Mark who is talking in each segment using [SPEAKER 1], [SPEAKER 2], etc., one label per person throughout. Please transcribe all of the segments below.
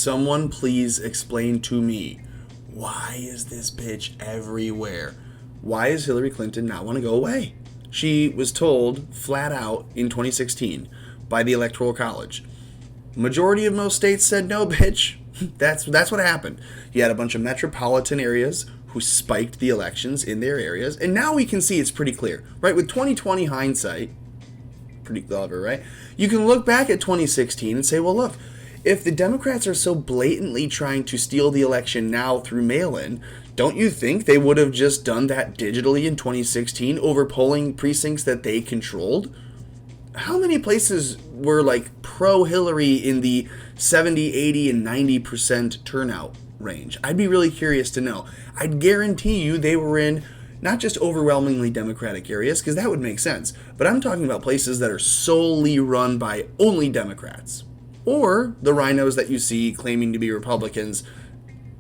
[SPEAKER 1] someone please explain to me, why is this bitch everywhere? Why does Hillary Clinton not want to go away? She was told flat out in 2016 by the Electoral College. Majority of most states said no, bitch. That's what happened. You had a bunch of metropolitan areas who spiked the elections in their areas, and now we can see it's pretty clear, right? With 2020 hindsight, pretty clever, right? You can look back at 2016 and say, well, look, if the Democrats are so blatantly trying to steal the election now through mail-in, don't you think they would have just done that digitally in 2016 over polling precincts that they controlled? How many places were like pro-Hillary in the 70, 80, and 90% turnout range? I'd be really curious to know. I'd guarantee you they were in not just overwhelmingly Democratic areas, because that would make sense, but I'm talking about places that are solely run by only Democrats. Or the rhinos that you see claiming to be Republicans,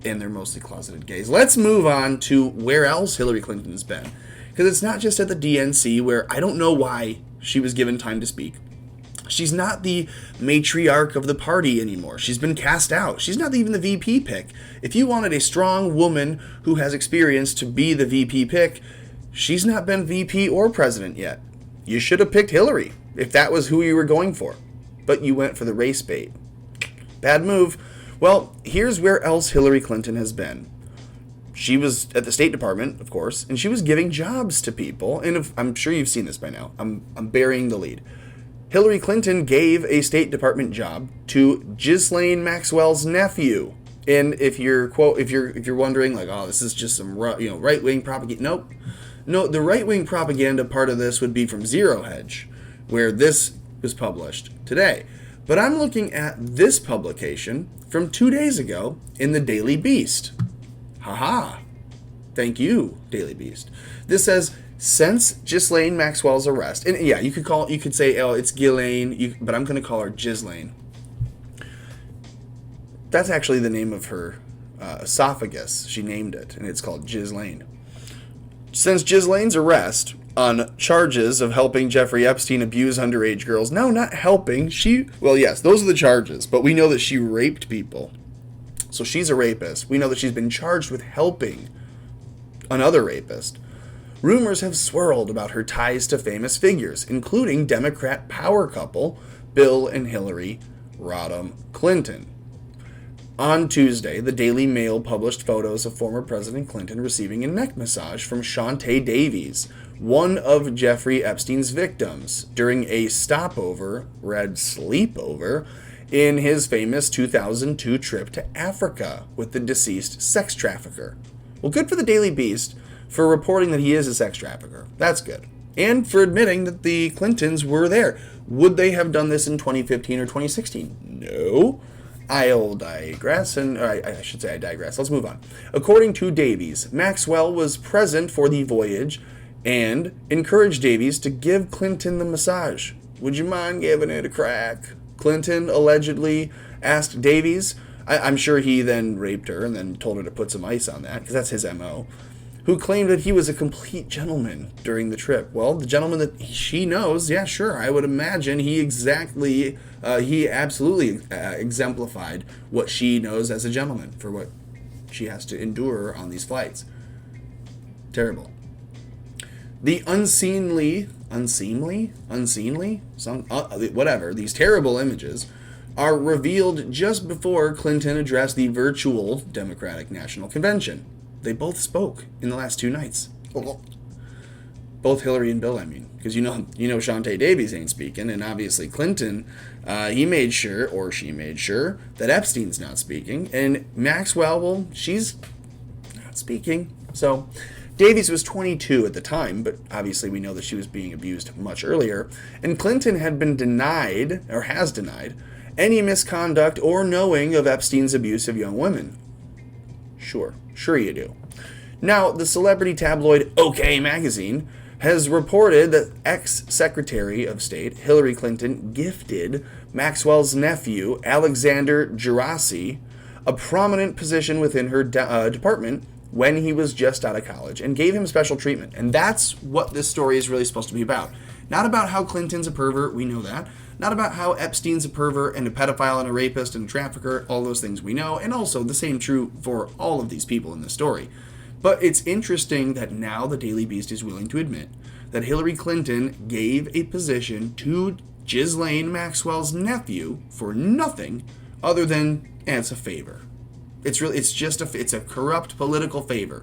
[SPEAKER 1] and they're mostly closeted gays. Let's move on to where else Hillary Clinton's been. Because it's not just at the DNC, where I don't know why she was given time to speak. She's not the matriarch of the party anymore. She's been cast out. She's not even the VP pick. If you wanted a strong woman who has experience to be the VP pick, she's not been VP or president yet. You should have picked Hillary if that was who you were going for. But you went for the race bait. Bad move. Well, here's where else Hillary Clinton has been. She was at the State Department, of course, and she was giving jobs to people. And I'm sure you've seen this by now. I'm burying the lead. Hillary Clinton gave a State Department job to Ghislaine Maxwell's nephew. And if you're wondering, like, oh, this is just some right-wing propaganda. Nope. No, the right-wing propaganda part of this would be from Zero Hedge, where this was published today. But I'm looking at this publication from 2 days ago in the Daily Beast. Haha. Thank you, Daily Beast. This says, since Ghislaine Maxwell's arrest, and yeah, you could say, oh, it's Ghislaine, but I'm going to call her Ghislaine. That's actually the name of her esophagus. She named it, and it's called Ghislaine. Since Ghislaine's arrest on charges of helping Jeffrey Epstein abuse underage girls. No, not helping. Well, yes, those are the charges, but we know that she raped people. So she's a rapist. We know that she's been charged with helping another rapist. Rumors have swirled about her ties to famous figures, including Democrat power couple Bill and Hillary Rodham Clinton. On Tuesday, the Daily Mail published photos of former President Clinton receiving a neck massage from Shantae Davies, one of Jeffrey Epstein's victims, during a sleepover, in his famous 2002 trip to Africa with the deceased sex trafficker. Well, good for the Daily Beast for reporting that he is a sex trafficker. That's good. And for admitting that the Clintons were there. Would they have done this in 2015 or 2016? No. I digress. Let's move on. According to Davies, Maxwell was present for the voyage and encouraged Davies to give Clinton the massage. Would you mind giving it a crack? Clinton allegedly asked Davies. I'm sure he then raped her and then told her to put some ice on that, because that's his M.O., who claimed that he was a complete gentleman during the trip. Well, the gentleman that she knows, yeah, sure, I would imagine he absolutely exemplified what she knows as a gentleman for what she has to endure on these flights. Terrible. The these terrible images are revealed just before Clinton addressed the virtual Democratic National Convention. They both spoke in the last 2 nights. Both Hillary and Bill, I mean. Because you know Shantae Davies ain't speaking, and obviously Clinton, she made sure that Epstein's not speaking, and Maxwell, well, she's not speaking. So Davies was 22 at the time, but obviously we know that she was being abused much earlier, and Clinton has denied any misconduct or knowing of Epstein's abuse of young women. Sure you do. Now, the celebrity tabloid OK Magazine has reported that ex-Secretary of State Hillary Clinton gifted Maxwell's nephew, Alexander Gerasi, a prominent position within her department when he was just out of college, and gave him special treatment. And that's what this story is really supposed to be about. Not about how Clinton's a pervert, we know that. Not about how Epstein's a pervert and a pedophile and a rapist and a trafficker, all those things we know, and also the same true for all of these people in this story. But it's interesting that now the Daily Beast is willing to admit that Hillary Clinton gave a position to Ghislaine Maxwell's nephew for nothing other than it's a favor. It's a corrupt political favor.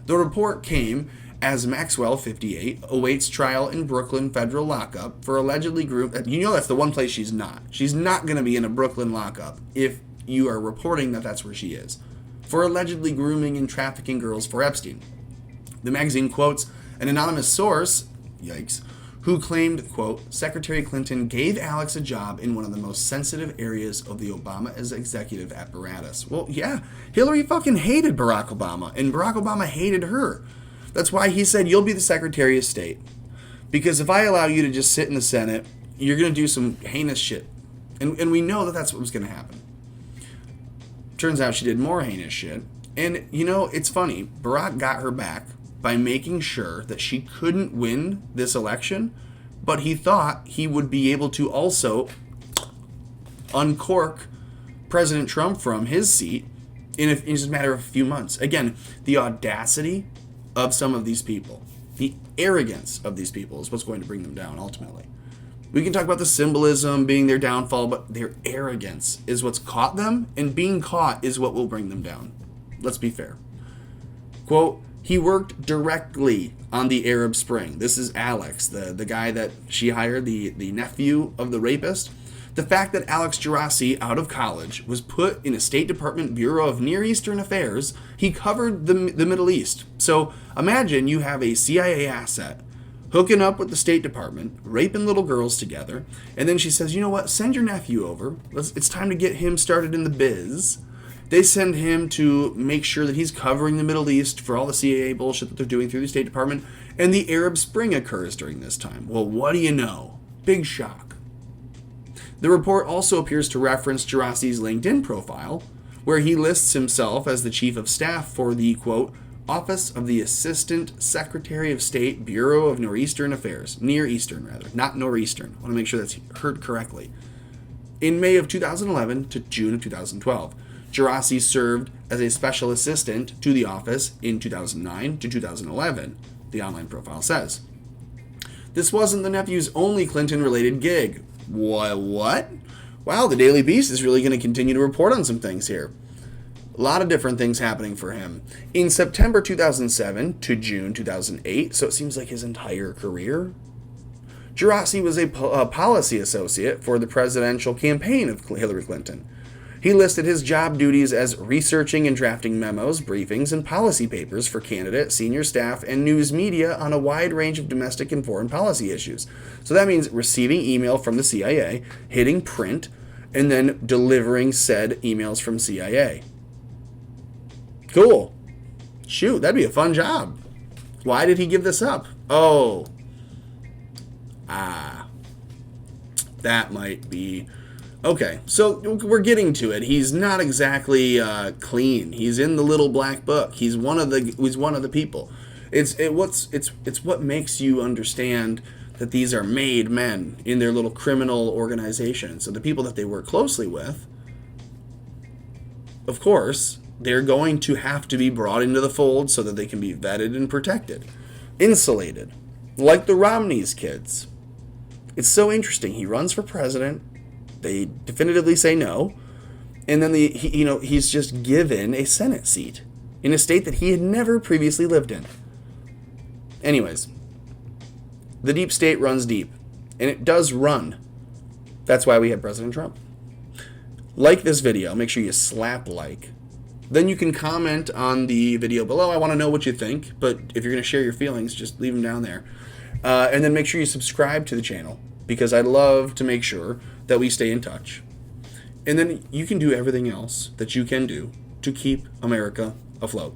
[SPEAKER 1] The report came as Maxwell, 58, awaits trial in Brooklyn federal lockup for allegedly grooming. You know that's the one place she's not. She's not going to be in a Brooklyn lockup if you are reporting that that's where she is. For allegedly grooming and trafficking girls for Epstein. The magazine quotes an anonymous source, yikes, who claimed, quote, Secretary Clinton gave Alex a job in one of the most sensitive areas of the Obama executive apparatus. Well, yeah, Hillary fucking hated Barack Obama, and Barack Obama hated her. That's why he said, you'll be the Secretary of State. Because if I allow you to just sit in the Senate, you're going to do some heinous shit. And we know that that's what was going to happen. Turns out she did more heinous shit. And, you know, it's funny. Barack got her back by making sure that she couldn't win this election, but he thought he would be able to also uncork President Trump from his seat in just a matter of a few months. Again, the audacity of some of these people, the arrogance of these people is what's going to bring them down ultimately. We can talk about the symbolism being their downfall, but their arrogance is what's caught them, and being caught is what will bring them down. Let's be fair. Quote, he worked directly on the Arab Spring. This is Alex, the guy that she hired, the nephew of the rapist. The fact that Alex Gerasi, out of college, was put in a State Department Bureau of Near Eastern Affairs, he covered the Middle East. So imagine you have a CIA asset hooking up with the State Department, raping little girls together, and then she says, you know what, send your nephew over. It's time to get him started in the biz. They send him to make sure that he's covering the Middle East for all the CIA bullshit that they're doing through the State Department, and the Arab Spring occurs during this time. Well, what do you know? Big shock. The report also appears to reference Gerasi's LinkedIn profile, where he lists himself as the chief of staff for the, quote, Office of the Assistant Secretary of State, Bureau of Near Eastern Affairs. Near Eastern, rather, not Northeastern. I want to make sure that's heard correctly. In May of 2011 to June of 2012, Gerasi served as a special assistant to the office in 2009 to 2011, the online profile says. This wasn't the nephew's only Clinton-related gig. What? Wow, the Daily Beast is really going to continue to report on some things here. A lot of different things happening for him. In September 2007 to June 2008, so it seems like his entire career, Gerasi was a policy associate for the presidential campaign of Hillary Clinton. He listed his job duties as researching and drafting memos, briefings, and policy papers for candidate, senior staff, and news media on a wide range of domestic and foreign policy issues. So that means receiving email from the CIA, hitting print, and then delivering said emails from CIA. Cool. Shoot, that'd be a fun job. Why did he give this up? Oh. That might be... Okay, so we're getting to it. He's not exactly clean. He's in the little black book. He's one of the people. It's what makes you understand that these are made men in their little criminal organization. So the people that they work closely with, of course, they're going to have to be brought into the fold so that they can be vetted and protected, insulated, like the Romney's kids. It's so interesting. He runs for president. They definitively say no. And then he's just given a Senate seat in a state that he had never previously lived in. Anyways, the deep state runs deep. And it does run. That's why we have President Trump. Like this video. Make sure you slap like. Then you can comment on the video below. I want to know what you think. But if you're going to share your feelings, just leave them down there. And then make sure you subscribe to the channel, because I'd love to make sure that we stay in touch. And then you can do everything else that you can do to keep America afloat.